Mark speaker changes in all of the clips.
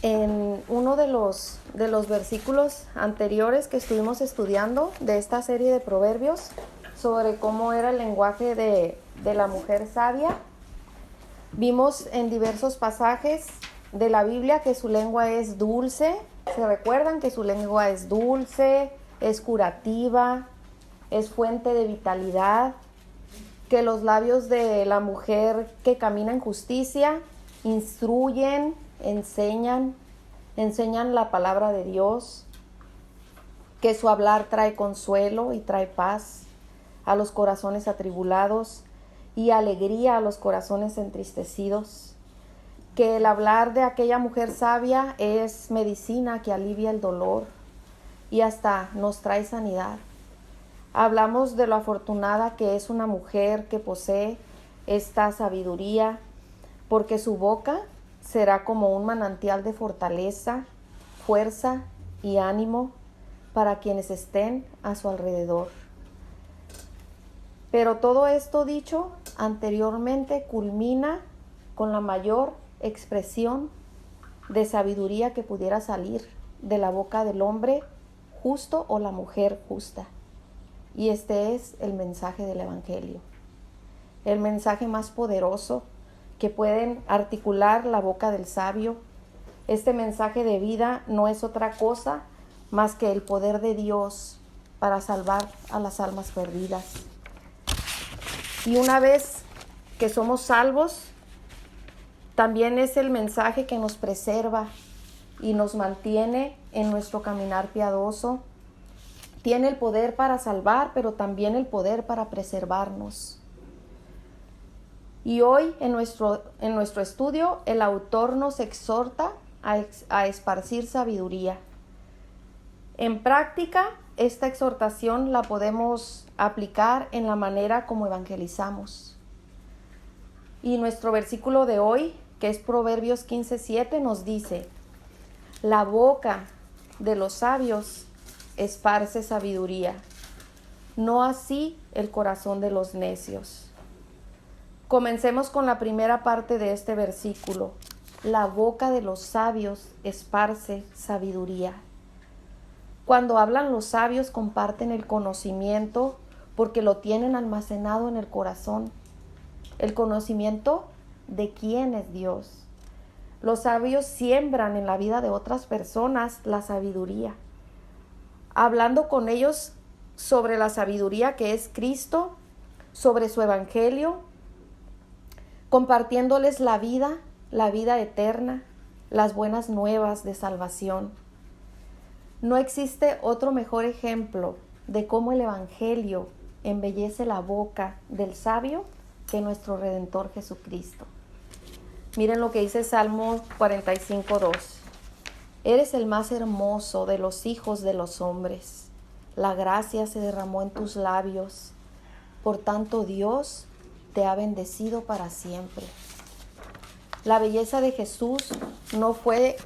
Speaker 1: En uno de los versículos anteriores que estuvimos estudiando de esta serie de proverbios sobre cómo era el lenguaje de la mujer sabia, vimos en diversos pasajes de la Biblia que su lengua es dulce. ¿Se recuerdan que su lengua es dulce, es curativa, es fuente de vitalidad? Que los labios de la mujer que camina en justicia instruyen, enseñan la palabra de Dios, que su hablar trae consuelo y trae paz a los corazones atribulados y alegría a los corazones entristecidos, que el hablar de aquella mujer sabia es medicina que alivia el dolor y hasta nos trae sanidad. Hablamos de lo afortunada que es una mujer que posee esta sabiduría, porque su boca será como un manantial de fortaleza, fuerza y ánimo para quienes estén a su alrededor. Pero todo esto dicho anteriormente culmina con la mayor expresión de sabiduría que pudiera salir de la boca del hombre justo o la mujer justa. Y este es el mensaje del Evangelio, el mensaje más poderoso que pueden articular la boca del sabio. Este mensaje de vida no es otra cosa más que el poder de Dios para salvar a las almas perdidas. Y una vez que somos salvos, también es el mensaje que nos preserva y nos mantiene en nuestro caminar piadoso. Tiene el poder para salvar, pero también el poder para preservarnos. Y hoy en nuestro estudio el autor nos exhorta a esparcir sabiduría. En práctica, esta exhortación la podemos aplicar en la manera como evangelizamos. Y nuestro versículo de hoy, que es Proverbios 15:7, nos dice: la boca de los sabios esparce sabiduría, no así el corazón de los necios. Comencemos con la primera parte de este versículo. La boca de los sabios esparce sabiduría. Cuando hablan los sabios comparten el conocimiento porque lo tienen almacenado en el corazón. El conocimiento de quién es Dios. Los sabios siembran en la vida de otras personas la sabiduría, hablando con ellos sobre la sabiduría que es Cristo, sobre su evangelio, compartiéndoles la vida eterna, las buenas nuevas de salvación. No existe otro mejor ejemplo de cómo el evangelio embellece la boca del sabio que nuestro Redentor Jesucristo. Miren lo que dice Salmo 45:2. Eres el más hermoso de los hijos de los hombres. La gracia se derramó en tus labios. Por tanto, Dios te ha bendecido para siempre. La belleza de Jesús no fue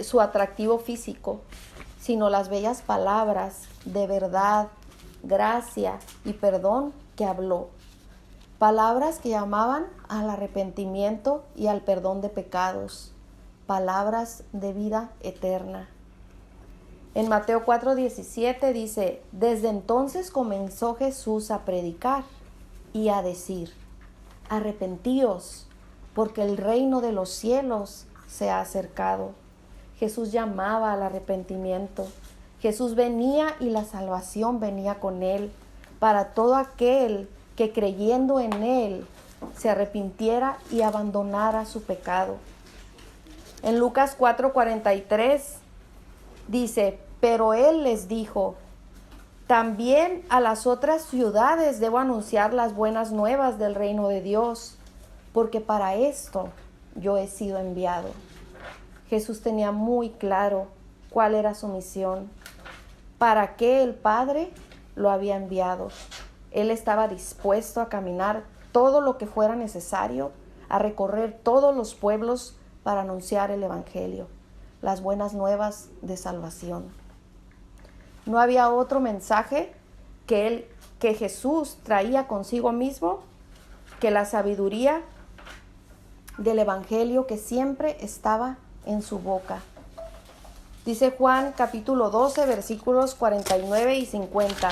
Speaker 1: su atractivo físico, sino las bellas palabras de verdad, gracia y perdón que habló. Palabras que llamaban al arrepentimiento y al perdón de pecados. Palabras de vida eterna. En Mateo 4:17 dice: desde entonces comenzó Jesús a predicar y a decir: arrepentíos, porque el reino de los cielos se ha acercado. Jesús llamaba al arrepentimiento. Jesús venía y la salvación venía con él para todo aquel que creyendo en él se arrepintiera y abandonara su pecado. En Lucas 4:43 dice: pero él les dijo: también a las otras ciudades debo anunciar las buenas nuevas del reino de Dios, porque para esto yo he sido enviado. Jesús tenía muy claro cuál era su misión, para qué el Padre lo había enviado. Él estaba dispuesto a caminar todo lo que fuera necesario, a recorrer todos los pueblos para anunciar el evangelio, las buenas nuevas de salvación. No había otro mensaje que Jesús traía consigo mismo que la sabiduría del evangelio que siempre estaba en su boca. Dice Juan capítulo 12, versículos 49 y 50.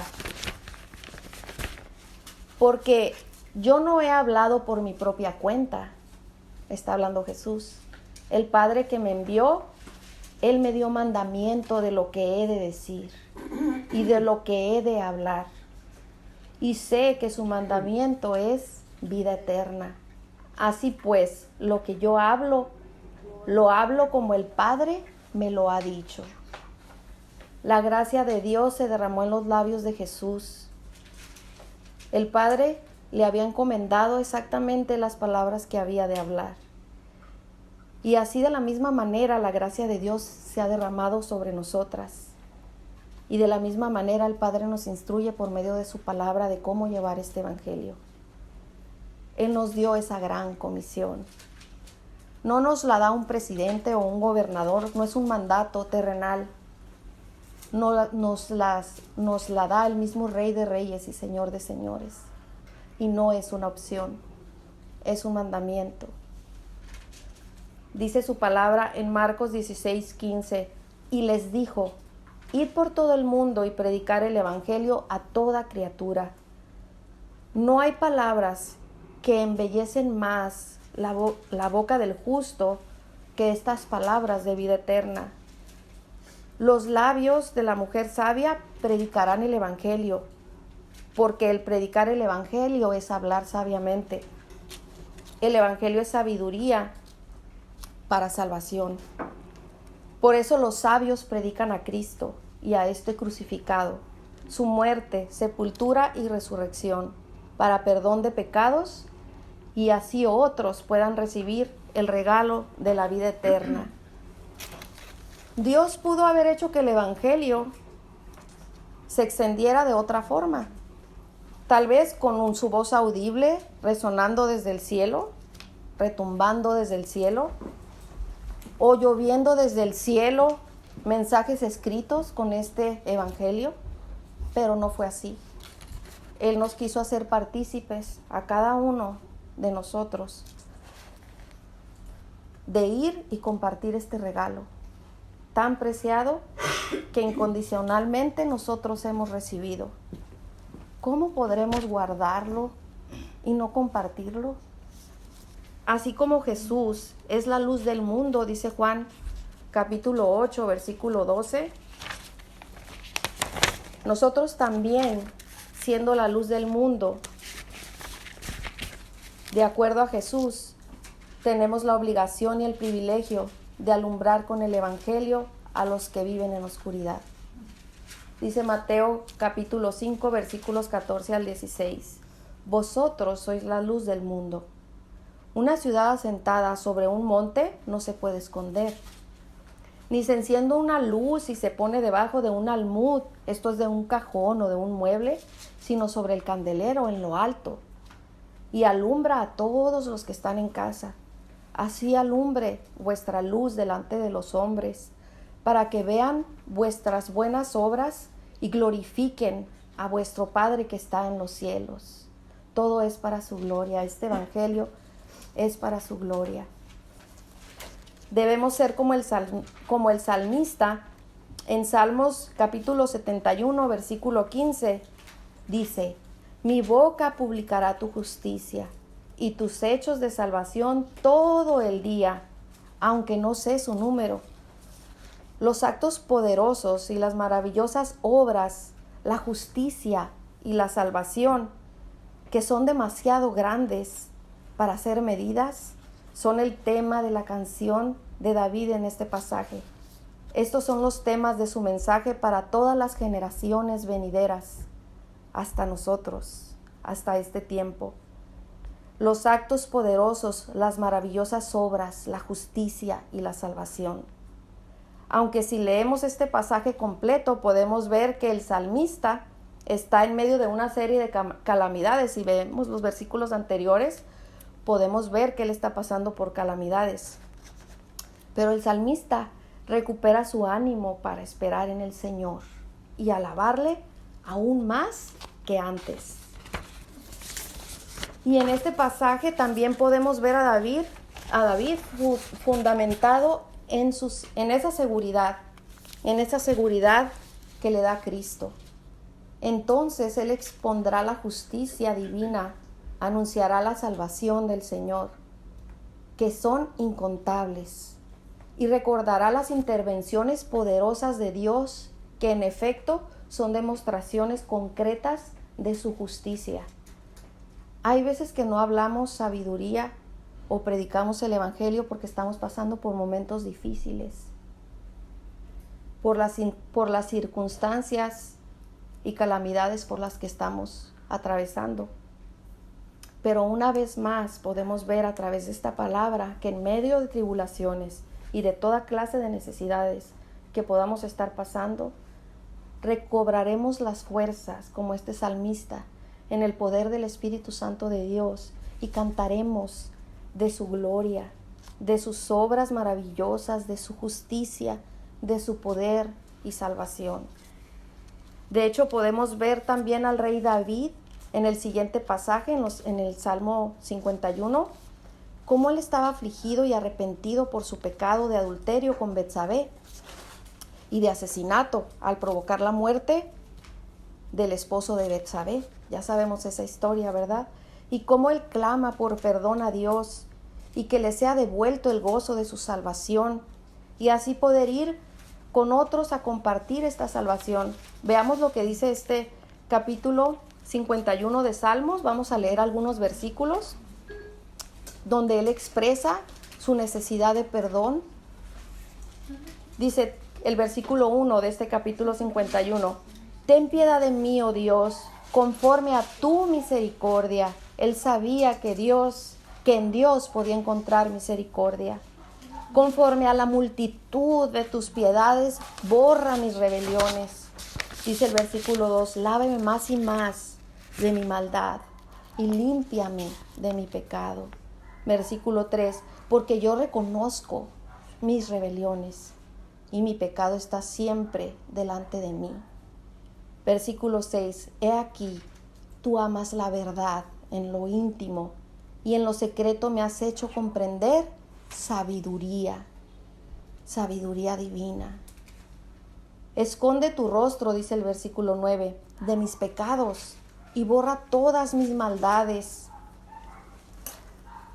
Speaker 1: Porque yo no he hablado por mi propia cuenta, está hablando Jesús. El Padre que me envió, Él me dio mandamiento de lo que he de decir y de lo que he de hablar. Y sé que su mandamiento es vida eterna. Así pues, lo que yo hablo, lo hablo como el Padre me lo ha dicho. La gracia de Dios se derramó en los labios de Jesús. El Padre le había encomendado exactamente las palabras que había de hablar. Y así de la misma manera la gracia de Dios se ha derramado sobre nosotras. Y de la misma manera el Padre nos instruye por medio de su palabra de cómo llevar este evangelio. Él nos dio esa gran comisión. No nos la da un presidente o un gobernador, no es un mandato terrenal. Nos la da el mismo Rey de Reyes y Señor de Señores. Y no es una opción, es un mandamiento. Dice su palabra en Marcos 16:15, y les dijo: id por todo el mundo y predicar el evangelio a toda criatura. No hay palabras que embellecen más la boca del justo que estas palabras de vida eterna. Los labios de la mujer sabia predicarán el evangelio, porque el predicar el evangelio es hablar sabiamente. El evangelio es sabiduría para salvación. Por eso los sabios predican a Cristo y a este crucificado, su muerte, sepultura y resurrección, para perdón de pecados, y así otros puedan recibir el regalo de la vida eterna. Dios pudo haber hecho que el evangelio se extendiera de otra forma, tal vez con su voz audible resonando desde el cielo, retumbando desde el cielo, o lloviendo desde el cielo mensajes escritos con este evangelio, pero no fue así. Él nos quiso hacer partícipes a cada uno de nosotros de ir y compartir este regalo tan preciado que incondicionalmente nosotros hemos recibido. ¿Cómo podremos guardarlo y no compartirlo? Así como Jesús es la luz del mundo, dice Juan capítulo 8, versículo 12, nosotros también, siendo la luz del mundo, de acuerdo a Jesús, tenemos la obligación y el privilegio de alumbrar con el evangelio a los que viven en oscuridad. Dice Mateo capítulo 5, versículos 14 al 16. Vosotros sois la luz del mundo. Una ciudad asentada sobre un monte no se puede esconder, ni se enciende una luz y se pone debajo de un almud, esto es de un cajón o de un mueble, sino sobre el candelero en lo alto, y alumbra a todos los que están en casa. Así alumbre vuestra luz delante de los hombres, para que vean vuestras buenas obras y glorifiquen a vuestro Padre que está en los cielos. Todo es para su gloria. Este evangelio es para su gloria. Debemos ser como el salmista. En Salmos capítulo 71, versículo 15, dice: mi boca publicará tu justicia y tus hechos de salvación todo el día, aunque no sé su número. Los actos poderosos y las maravillosas obras, la justicia y la salvación, que son demasiado grandes para ser medidas, son el tema de la canción de David en este pasaje. Estos son los temas de su mensaje para todas las generaciones venideras, hasta nosotros, hasta este tiempo. Los actos poderosos, las maravillosas obras, la justicia y la salvación. Aunque si leemos este pasaje completo, podemos ver que el salmista está en medio de una serie de calamidades. Si vemos los versículos anteriores, podemos ver que él está pasando por calamidades. Pero el salmista recupera su ánimo para esperar en el Señor y alabarle aún más que antes. Y en este pasaje también podemos ver a David fundamentado en esa seguridad que le da Cristo. Entonces Él expondrá la justicia divina, anunciará la salvación del Señor, que son incontables, y recordará las intervenciones poderosas de Dios, que en efecto son demostraciones concretas de su justicia. Hay veces que no hablamos sabiduría o predicamos el Evangelio porque estamos pasando por momentos difíciles, por las circunstancias y calamidades por las que estamos atravesando. Pero una vez más podemos ver a través de esta palabra que en medio de tribulaciones y de toda clase de necesidades que podamos estar pasando, recobraremos las fuerzas como este salmista en el poder del Espíritu Santo de Dios y cantaremos de su gloria, de sus obras maravillosas, de su justicia, de su poder y salvación. De hecho, podemos ver también al rey David en el siguiente pasaje, en el Salmo 51, cómo él estaba afligido y arrepentido por su pecado de adulterio con Betsabé y de asesinato al provocar la muerte del esposo de Betsabé. Ya sabemos esa historia, ¿verdad? Y cómo él clama por perdón a Dios y que le sea devuelto el gozo de su salvación y así poder ir con otros a compartir esta salvación. Veamos lo que dice este capítulo 51 de Salmos. Vamos a leer algunos versículos donde él expresa su necesidad de perdón. Dice el versículo 1 de este capítulo 51: Ten piedad de mí, oh Dios, conforme a tu misericordia. Él sabía que en Dios podía encontrar misericordia. Conforme a la multitud de tus piedades, borra mis rebeliones. Dice el versículo 2: Lávame más y más de mi maldad y límpiame de mi pecado. Versículo 3: Porque yo reconozco mis rebeliones y mi pecado está siempre delante de mí. Versículo 6: He aquí, tú amas la verdad en lo íntimo y en lo secreto me has hecho comprender sabiduría divina. Esconde tu rostro, dice el versículo 9, de mis pecados y borra todas mis maldades.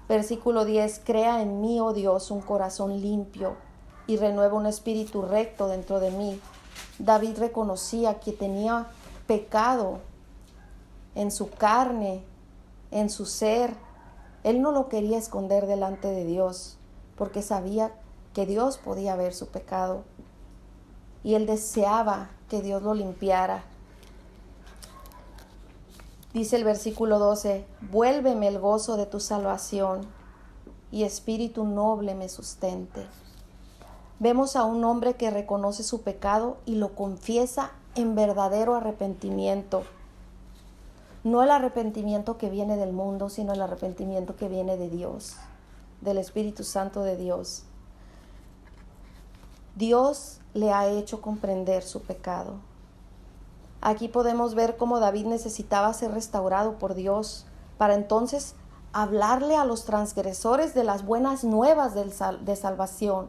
Speaker 1: Versículo 10: Crea en mí, oh Dios, un corazón limpio y renueva un espíritu recto dentro de mí. David reconocía que tenía pecado en su carne, en su ser. Él no lo quería esconder delante de Dios porque sabía que Dios podía ver su pecado y él deseaba que Dios lo limpiara. Dice el versículo 12: Vuélveme el gozo de tu salvación y espíritu noble me sustente. Vemos a un hombre que reconoce su pecado y lo confiesa en verdadero arrepentimiento. No el arrepentimiento que viene del mundo, sino el arrepentimiento que viene de Dios, del Espíritu Santo de Dios. Dios le ha hecho comprender su pecado. Aquí podemos ver cómo David necesitaba ser restaurado por Dios para entonces hablarle a los transgresores de las buenas nuevas de salvación.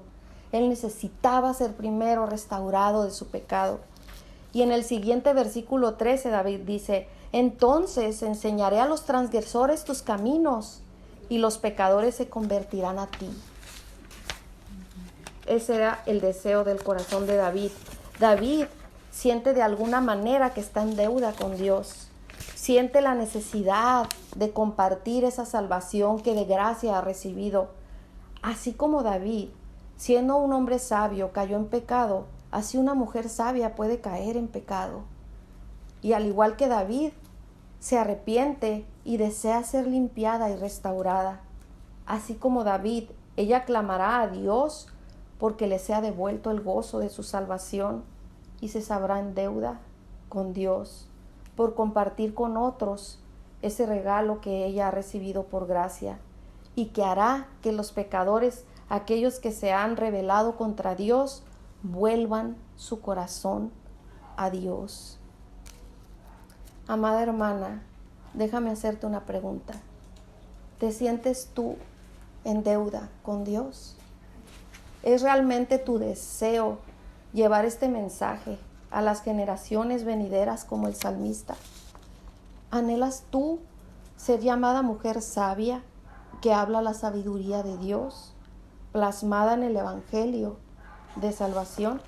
Speaker 1: Él necesitaba ser primero restaurado de su pecado. Y en el siguiente versículo 13 David dice: Entonces enseñaré a los transgresores tus caminos y los pecadores se convertirán a ti. Ese era el deseo del corazón de David. David siente de alguna manera que está en deuda con Dios. Siente la necesidad de compartir esa salvación que de gracia ha recibido. Así como David, siendo un hombre sabio, cayó en pecado, así una mujer sabia puede caer en pecado. Y al igual que David, se arrepiente y desea ser limpiada y restaurada. Así como David, ella clamará a Dios porque le sea devuelto el gozo de su salvación y se sabrá en deuda con Dios por compartir con otros ese regalo que ella ha recibido por gracia y que hará que los pecadores, aquellos que se han rebelado contra Dios, vuelvan su corazón a Dios. Amada hermana, déjame hacerte una pregunta. ¿Te sientes tú en deuda con Dios? ¿Es realmente tu deseo llevar este mensaje a las generaciones venideras como el salmista? ¿Anhelas tú ser llamada mujer sabia que habla la sabiduría de Dios, plasmada en el Evangelio de salvación?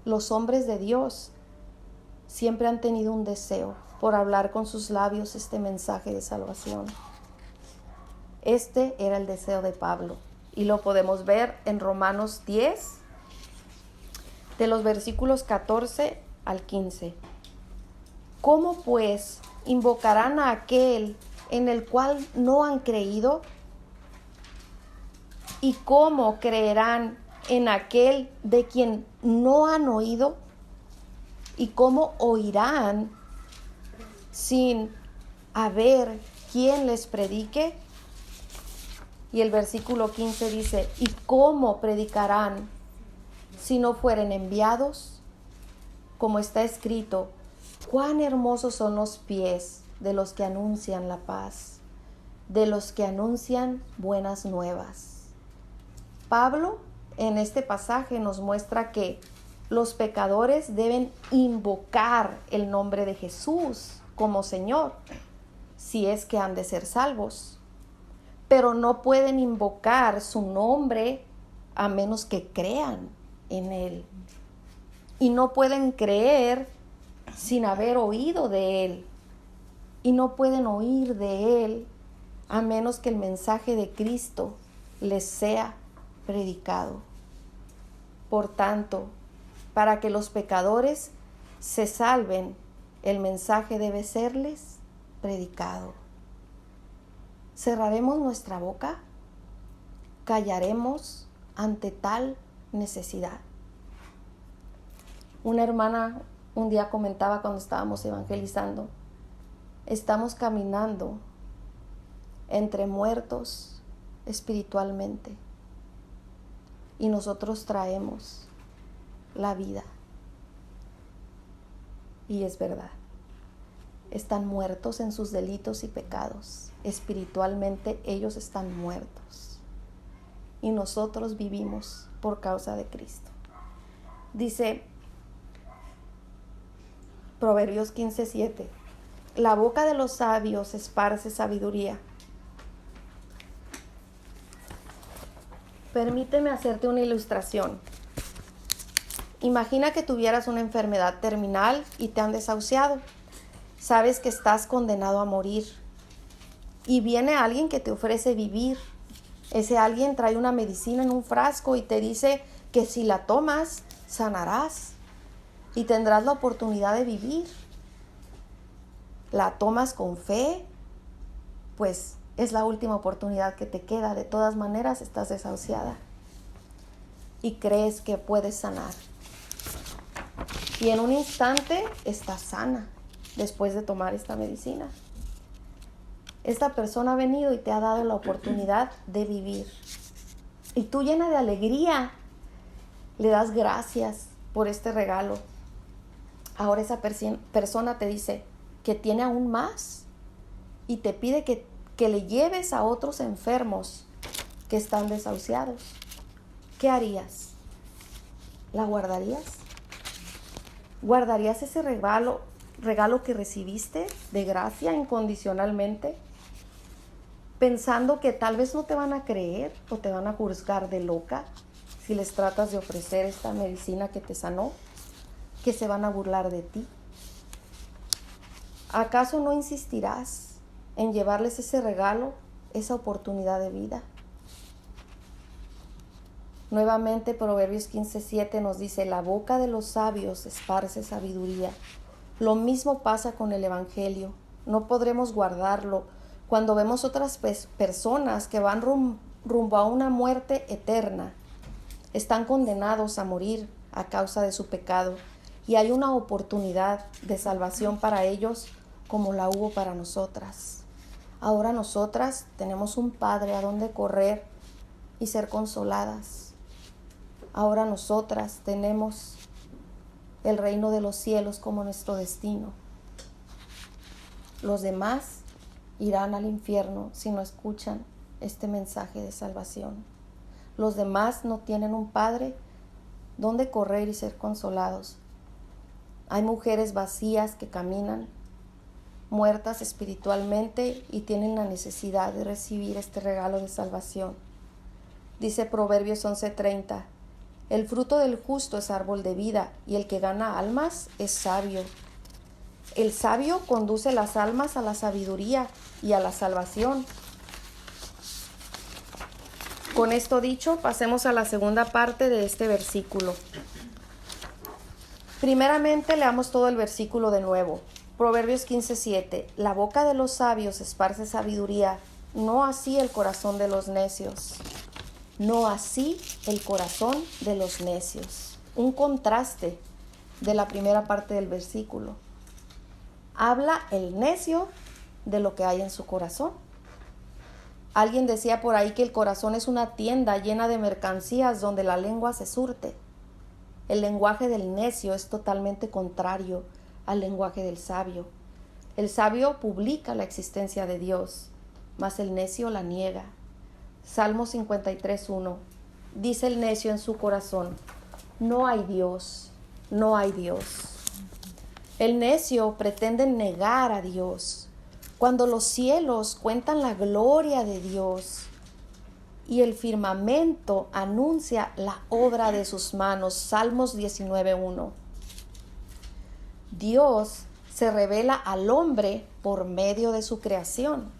Speaker 1: Los hombres de Dios siempre han tenido un deseo por hablar con sus labios este mensaje de salvación. Este era el deseo de Pablo y lo podemos ver en Romanos 10, de los versículos 14 al 15. ¿Cómo pues invocarán a aquel en el cual no han creído? ¿Y cómo creerán en aquel de quien no han oído? ¿Y cómo oirán sin haber quien les predique? Y el versículo 15 dice, ¿y cómo predicarán si no fueren enviados? Como está escrito, cuán hermosos son los pies de los que anuncian la paz, de los que anuncian buenas nuevas. Pablo en este pasaje nos muestra que los pecadores deben invocar el nombre de Jesús como Señor, si es que han de ser salvos. Pero no pueden invocar su nombre a menos que crean en Él. Y no pueden creer sin haber oído de Él. Y no pueden oír de Él a menos que el mensaje de Cristo les sea predicado. Por tanto, para que los pecadores se salven, el mensaje debe serles predicado. ¿Cerraremos nuestra boca? ¿Callaremos ante tal necesidad? Una hermana un día comentaba cuando estábamos evangelizando, estamos caminando entre muertos espiritualmente y nosotros traemos la vida. Y es verdad. Están muertos en sus delitos y pecados. Espiritualmente ellos están muertos. Y nosotros vivimos por causa de Cristo. Dice Proverbios 15:7. La boca de los sabios esparce sabiduría. Permíteme hacerte una ilustración. Imagina que tuvieras una enfermedad terminal y te han desahuciado. Sabes que estás condenado a morir y viene alguien que te ofrece vivir. Ese alguien trae una medicina en un frasco y te dice que si la tomas, sanarás y tendrás la oportunidad de vivir. La tomas con fe, pues es la última oportunidad que te queda. De todas maneras, estás desahuciada y crees que puedes sanar. Y en un instante estás sana después de tomar esta medicina. Esta persona ha venido y te ha dado la oportunidad de vivir. Y tú, llena de alegría, le das gracias por este regalo. Ahora esa persona te dice que tiene aún más y te pide que le lleves a otros enfermos que están desahuciados. ¿Qué harías? ¿La guardarías? ¿Guardarías ese regalo que recibiste de gracia incondicionalmente, pensando que tal vez no te van a creer o te van a juzgar de loca si les tratas de ofrecer esta medicina que te sanó, que se van a burlar de ti? ¿Acaso no insistirás en llevarles ese regalo, esa oportunidad de vida? Nuevamente Proverbios 15:7 nos dice, la boca de los sabios esparce sabiduría. Lo mismo pasa con el Evangelio. No podremos guardarlo cuando vemos otras personas que van rumbo a una muerte eterna. Están condenados a morir a causa de su pecado y hay una oportunidad de salvación para ellos como la hubo para nosotras. Ahora nosotras tenemos un Padre a donde correr y ser consoladas. Ahora nosotras tenemos el reino de los cielos como nuestro destino. Los demás irán al infierno si no escuchan este mensaje de salvación. Los demás no tienen un padre donde correr y ser consolados. Hay mujeres vacías que caminan, muertas espiritualmente y tienen la necesidad de recibir este regalo de salvación. Dice Proverbios 11:30, el fruto del justo es árbol de vida y el que gana almas es sabio. El sabio conduce las almas a la sabiduría y a la salvación. Con esto dicho, pasemos a la segunda parte de este versículo. Primeramente, leamos todo el versículo de nuevo. Proverbios 15:7. La boca de los sabios esparce sabiduría, no así el corazón de los necios. No así el corazón de los necios. Un contraste de la primera parte del versículo. Habla el necio de lo que hay en su corazón. Alguien decía por ahí que el corazón es una tienda llena de mercancías donde la lengua se surte. El lenguaje del necio es totalmente contrario al lenguaje del sabio. El sabio publica la existencia de Dios, mas el necio la niega. Salmo 53:1. Dice el necio en su corazón, no hay Dios, no hay Dios. El necio pretende negar a Dios, cuando los cielos cuentan la gloria de Dios y el firmamento anuncia la obra de sus manos. Salmos 19:1. Dios se revela al hombre por medio de su creación.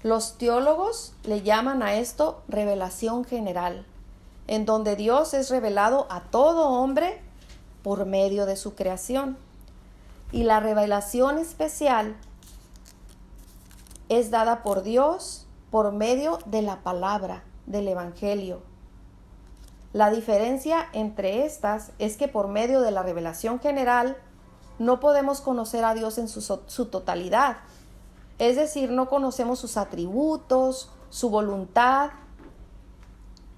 Speaker 1: Los teólogos le llaman a esto revelación general, en donde Dios es revelado a todo hombre por medio de su creación. Y la revelación especial es dada por Dios por medio de la palabra del Evangelio. La diferencia entre estas es que por medio de la revelación general no podemos conocer a Dios en su totalidad. Es decir, no conocemos sus atributos, su voluntad.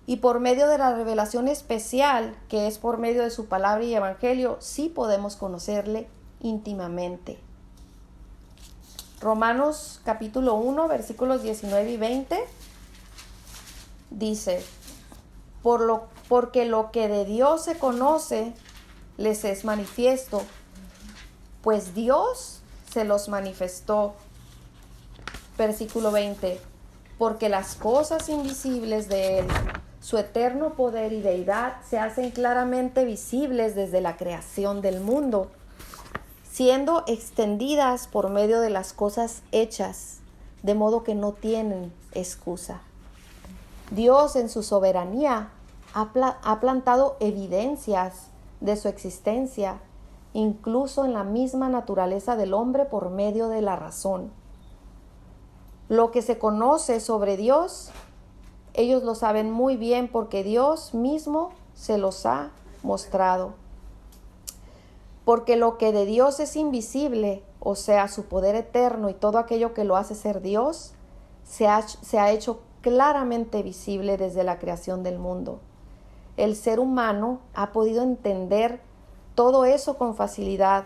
Speaker 1: Y por medio de la revelación especial, que es por medio de su palabra y Evangelio, sí podemos conocerle íntimamente. Romanos capítulo 1, versículos 19 y 20, dice, porque lo que de Dios se conoce, les es manifiesto, pues Dios se los manifestó. Versículo 20, porque las cosas invisibles de Él, su eterno poder y deidad, se hacen claramente visibles desde la creación del mundo, siendo extendidas por medio de las cosas hechas, de modo que no tienen excusa. Dios en su soberanía ha plantado evidencias de su existencia, incluso en la misma naturaleza del hombre por medio de la razón. Lo que se conoce sobre Dios, ellos lo saben muy bien porque Dios mismo se los ha mostrado. Porque lo que de Dios es invisible, o sea, su poder eterno y todo aquello que lo hace ser Dios, se ha hecho claramente visible desde la creación del mundo. El ser humano ha podido entender todo eso con facilidad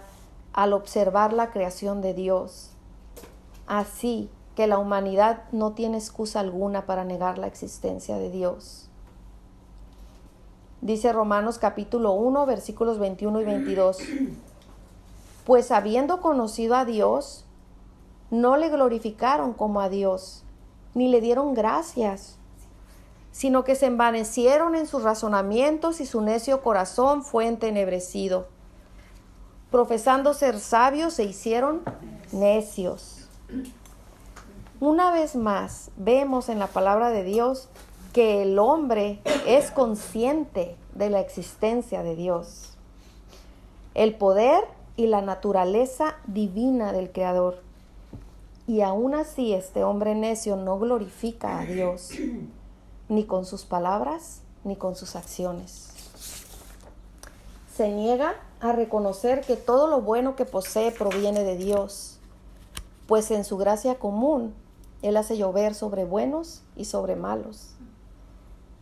Speaker 1: al observar la creación de Dios. Así que la humanidad no tiene excusa alguna para negar la existencia de Dios. Dice Romanos capítulo 1, versículos 21 y 22. Pues habiendo conocido a Dios, no le glorificaron como a Dios, ni le dieron gracias, sino que se envanecieron en sus razonamientos y su necio corazón fue entenebrecido. Profesando ser sabios, se hicieron necios. Una vez más, vemos en la palabra de Dios que el hombre es consciente de la existencia de Dios, el poder y la naturaleza divina del Creador. Y aún así este hombre necio no glorifica a Dios, ni con sus palabras, ni con sus acciones. Se niega a reconocer que todo lo bueno que posee proviene de Dios, pues en su gracia común, Él hace llover sobre buenos y sobre malos.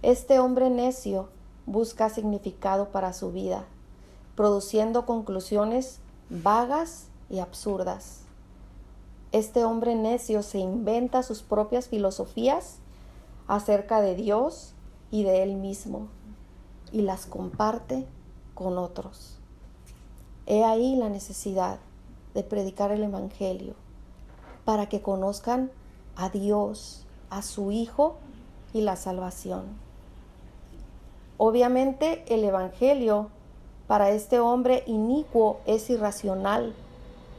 Speaker 1: Este hombre necio busca significado para su vida, produciendo conclusiones vagas y absurdas. Este hombre necio se inventa sus propias filosofías acerca de Dios y de Él mismo y las comparte con otros. He ahí la necesidad de predicar el Evangelio para que conozcan a Dios, a su Hijo y la salvación. Obviamente el Evangelio para este hombre inicuo es irracional,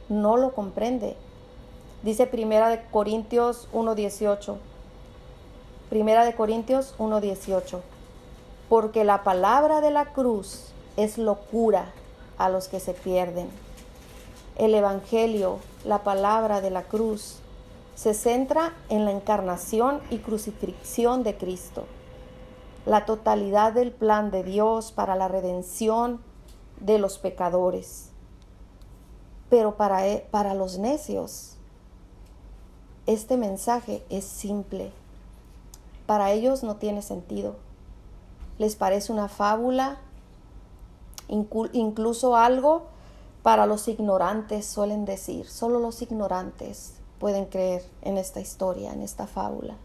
Speaker 1: no lo comprende. Dice Primera de Corintios 1:18. Primera de Corintios 1:18. Porque la palabra de la cruz es locura a los que se pierden. El Evangelio, la palabra de la cruz, se centra en la encarnación y crucifixión de Cristo, la totalidad del plan de Dios para la redención de los pecadores. Pero para los necios, este mensaje es simple. Para ellos no tiene sentido. Les parece una fábula, incluso algo para los ignorantes, suelen decir. Solo los ignorantes pueden creer en esta historia, en esta fábula.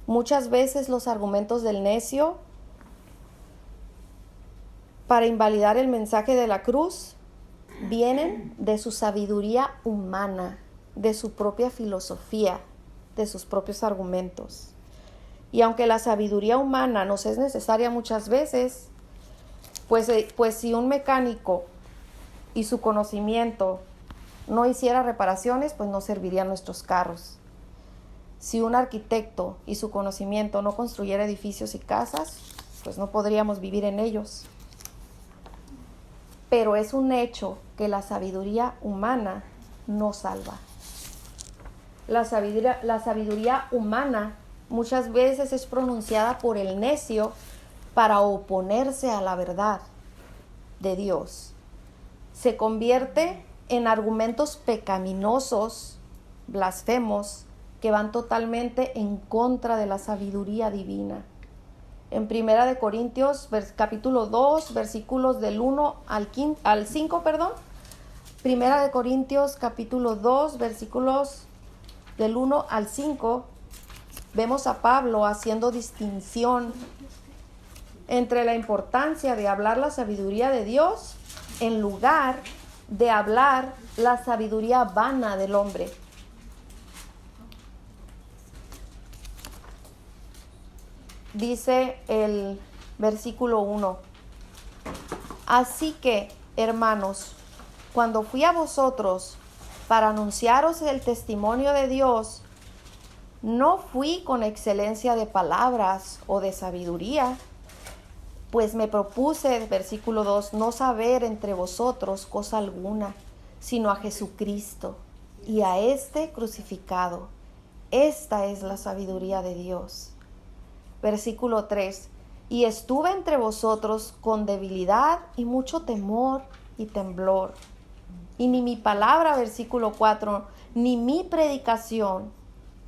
Speaker 1: Muchas veces los argumentos del necio para invalidar el mensaje de la cruz vienen de su sabiduría humana, de su propia filosofía, de sus propios argumentos. Y aunque la sabiduría humana nos es necesaria muchas veces, pues si un mecánico y su conocimiento no hiciera reparaciones, pues no servirían nuestros carros. Si un arquitecto y su conocimiento no construyera edificios y casas, pues no podríamos vivir en ellos. Pero es un hecho que la sabiduría humana no salva. La sabiduría humana muchas veces es pronunciada por el necio para oponerse a la verdad de Dios. Se convierte en argumentos pecaminosos, blasfemos, que van totalmente en contra de la sabiduría divina. En Primera de Corintios, capítulo 2, versículos del 1 al 5, Primera de Corintios, capítulo 2, versículos del 1 al 5, vemos a Pablo haciendo distinción entre la importancia de hablar la sabiduría de Dios en lugar de hablar la sabiduría vana del hombre. Dice el versículo 1: Así que, hermanos, cuando fui a vosotros para anunciaros el testimonio de Dios, no fui con excelencia de palabras o de sabiduría, pues me propuse, versículo 2, no saber entre vosotros cosa alguna, sino a Jesucristo y a este crucificado. Esta es la sabiduría de Dios. Versículo 3, y estuve entre vosotros con debilidad y mucho temor y temblor. Y ni mi palabra, versículo 4, ni mi predicación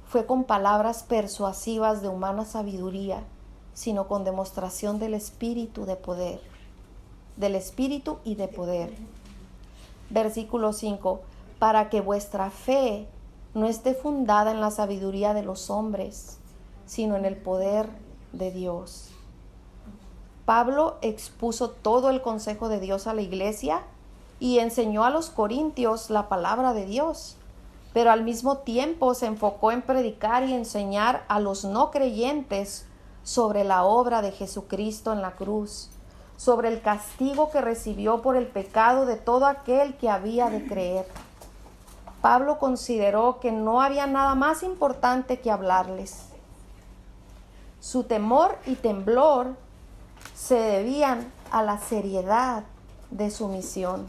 Speaker 1: fue con palabras persuasivas de humana sabiduría, sino con demostración del Espíritu de poder, del Espíritu y de poder. Versículo 5, para que vuestra fe no esté fundada en la sabiduría de los hombres, sino en el poder de Dios. Pablo expuso todo el consejo de Dios a la iglesia y enseñó a los corintios la palabra de Dios, pero al mismo tiempo se enfocó en predicar y enseñar a los no creyentes sobre la obra de Jesucristo en la cruz, sobre el castigo que recibió por el pecado de todo aquel que había de creer. Pablo consideró que no había nada más importante que hablarles. Su temor y temblor se debían a la seriedad de su misión.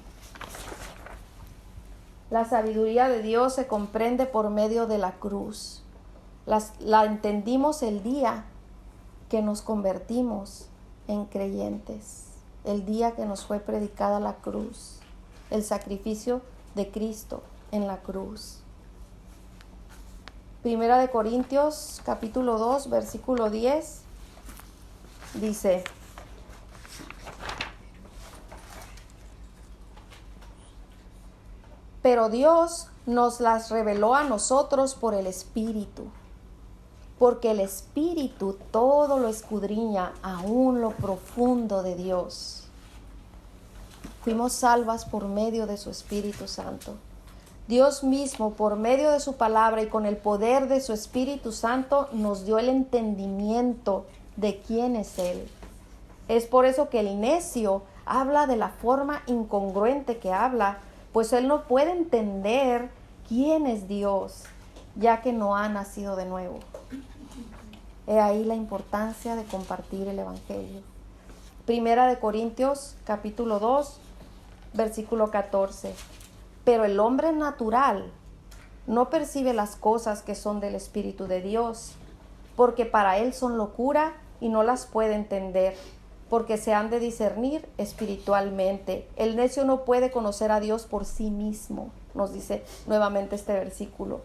Speaker 1: La sabiduría de Dios se comprende por medio de la cruz. La entendimos el día que nos convertimos en creyentes, el día que nos fue predicada la cruz, el sacrificio de Cristo en la cruz. Primera de Corintios, capítulo 2, versículo 10, dice: Pero Dios nos las reveló a nosotros por el Espíritu, porque el Espíritu todo lo escudriña, aún lo profundo de Dios. Fuimos salvas por medio de su Espíritu Santo. Dios mismo, por medio de su palabra y con el poder de su Espíritu Santo, nos dio el entendimiento de quién es Él. Es por eso que el necio habla de la forma incongruente que habla, pues él no puede entender quién es Dios, ya que no ha nacido de nuevo. He ahí la importancia de compartir el Evangelio. Primera de Corintios, capítulo 2, versículo 14. Pero el hombre natural no percibe las cosas que son del Espíritu de Dios, porque para él son locura y no las puede entender, porque se han de discernir espiritualmente. El necio no puede conocer a Dios por sí mismo, nos dice nuevamente este versículo.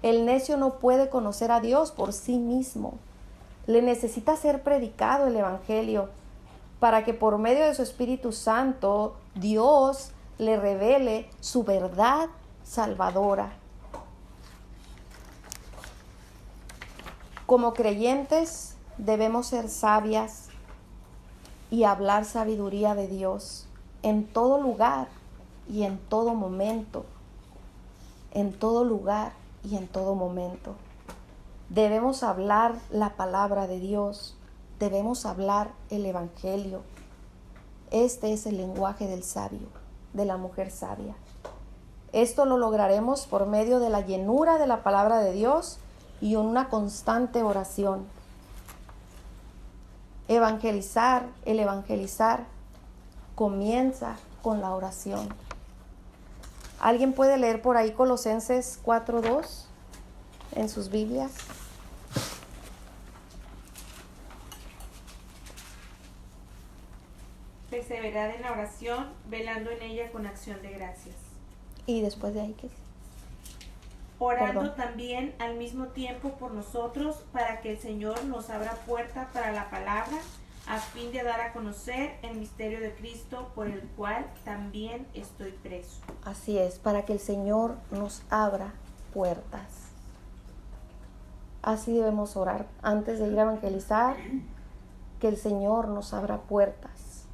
Speaker 1: El necio no puede conocer a Dios por sí mismo. Le necesita ser predicado el Evangelio para que por medio de su Espíritu Santo Dios le revele su verdad salvadora. Como creyentes debemos ser sabias y hablar sabiduría de Dios en todo lugar y en todo momento. En todo lugar y en todo momento. Debemos hablar la palabra de Dios. Debemos hablar el Evangelio. Este es el lenguaje del sabio, de la mujer sabia. Esto lo lograremos por medio de la llenura de la palabra de Dios y una constante oración. El evangelizar comienza con la oración. ¿Alguien puede leer por ahí Colosenses 4:2 en sus Biblias?
Speaker 2: Perseverad en la oración, velando en ella con acción de gracias.
Speaker 1: Y después de ahí, ¿qué es?
Speaker 2: Orando también al mismo tiempo por nosotros, para que el Señor nos abra puerta para la palabra, a fin de dar a conocer el misterio de Cristo, por el cual también estoy preso.
Speaker 1: Así es, para que el Señor nos abra puertas. Así debemos orar antes de ir a evangelizar, que el Señor nos abra puertas,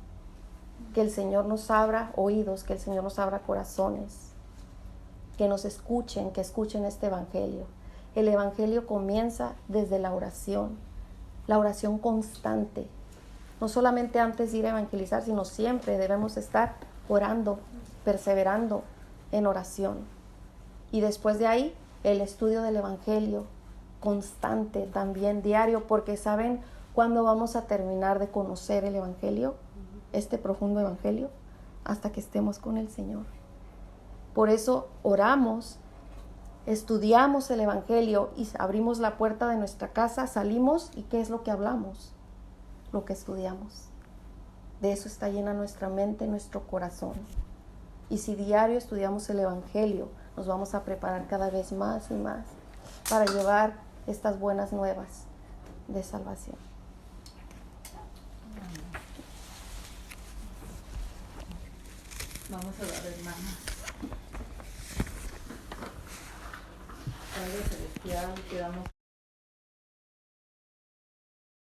Speaker 1: que el Señor nos abra oídos, que el Señor nos abra corazones, que nos escuchen, que escuchen este Evangelio. El Evangelio comienza desde la oración constante. No solamente antes de ir a evangelizar, sino siempre debemos estar orando, perseverando en oración. Y después de ahí, el estudio del Evangelio constante, también diario, porque ¿saben cuándo vamos a terminar de conocer el Evangelio? Este profundo Evangelio, hasta que estemos con el Señor. Por eso oramos, estudiamos el Evangelio y abrimos la puerta de nuestra casa, salimos y ¿qué es lo que hablamos? Lo que estudiamos. De eso está llena nuestra mente, nuestro corazón. Y si diario estudiamos el Evangelio, nos vamos a preparar cada vez más y más para llevar estas buenas nuevas de salvación.
Speaker 3: Vamos a orar, hermanos. Padre celestial, te damos